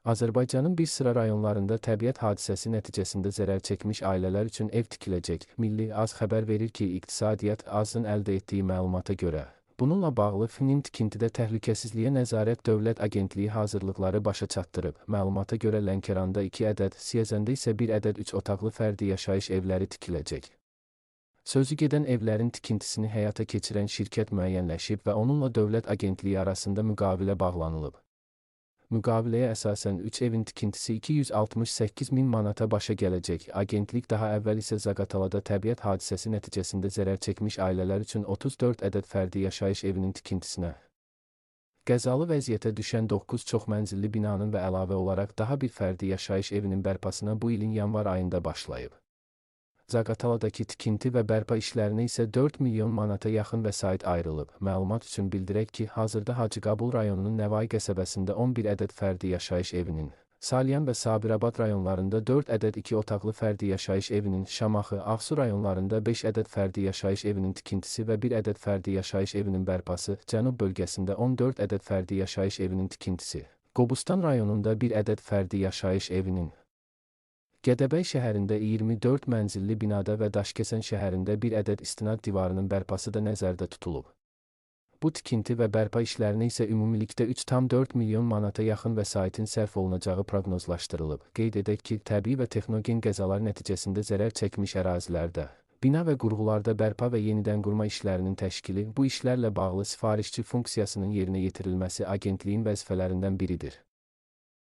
Azərbaycanın bir sıra rayonlarında təbiət hadisəsi nəticəsində zərər çəkmiş ailələr üçün ev tikiləcək. Milli AZ xəbər verir ki, İqtisadiyyat AZ-ın əldə etdiyi məlumata görə, bununla bağlı FİNİM tikintidə təhlükəsizliyə nəzarət Dövlət Agentliyi hazırlıqları başa çatdırıb. Məlumata görə Lənkəranda 2 ədəd, Siyəzəndə isə 1 ədəd 3 otaqlı fərdi yaşayış evləri tikiləcək. Sözü gedən evlərin tikintisini həyata keçirən şirkət müəyyənləşib və onunla Dövlət Agentliyi arasında müqavilə bağlanılıb. Müqaviləyə əsasən 3 evin tikintisi 268 min manata başa gələcək. Agentlik daha əvvəl isə Zaqatalada təbiət hadisəsi nəticəsində zərər çəkmiş ailələr üçün 34 ədəd fərdi yaşayış evinin tikintisinə, qəzalı vəziyyətə düşən 9 çoxmənzilli binanın və əlavə olaraq daha bir fərdi yaşayış evinin bərpasına bu ilin yanvar ayında başlayıb. Zaqataladakı tikinti və bərpa işlərinə isə 4 milyon manata yaxın vəsait ayrılıb. Məlumat üçün bildirək ki, hazırda Hacıqabul rayonunun Nəvai qəsəbəsində 11 ədəd fərdi yaşayış evinin, Salyan və Sabirabad rayonlarında 4 ədəd 2 otaqlı fərdi yaşayış evinin, Şamaxı, Ağsu rayonlarında 5 ədəd fərdi yaşayış evinin tikintisi və 1 ədəd fərdi yaşayış evinin bərpası, Cənub bölgəsində 14 ədəd fərdi yaşayış evinin tikintisi, Qobustan rayonunda 1 ədəd fərdi yaşayış evinin, Gədəbəy şəhərində 24 mənzilli binada və Daşkəsən şəhərində 1 ədəd istinad divarının bərpası da nəzərdə tutulub. Bu tikinti və bərpa işlərinə isə ümumilikdə 3,4 milyon manata yaxın vəsaitin sərf olunacağı proqnozlaşdırılıb. Qeyd edək ki, təbii və texnogen qəzalar nəticəsində zərər çəkmiş ərazilərdə, bina və qurğularda bərpa və yenidən qurma işlərinin təşkili, bu işlərlə bağlı sifarişçi funksiyasının yerinə yetirilməsi agentliyin vəzifələrindən biridir.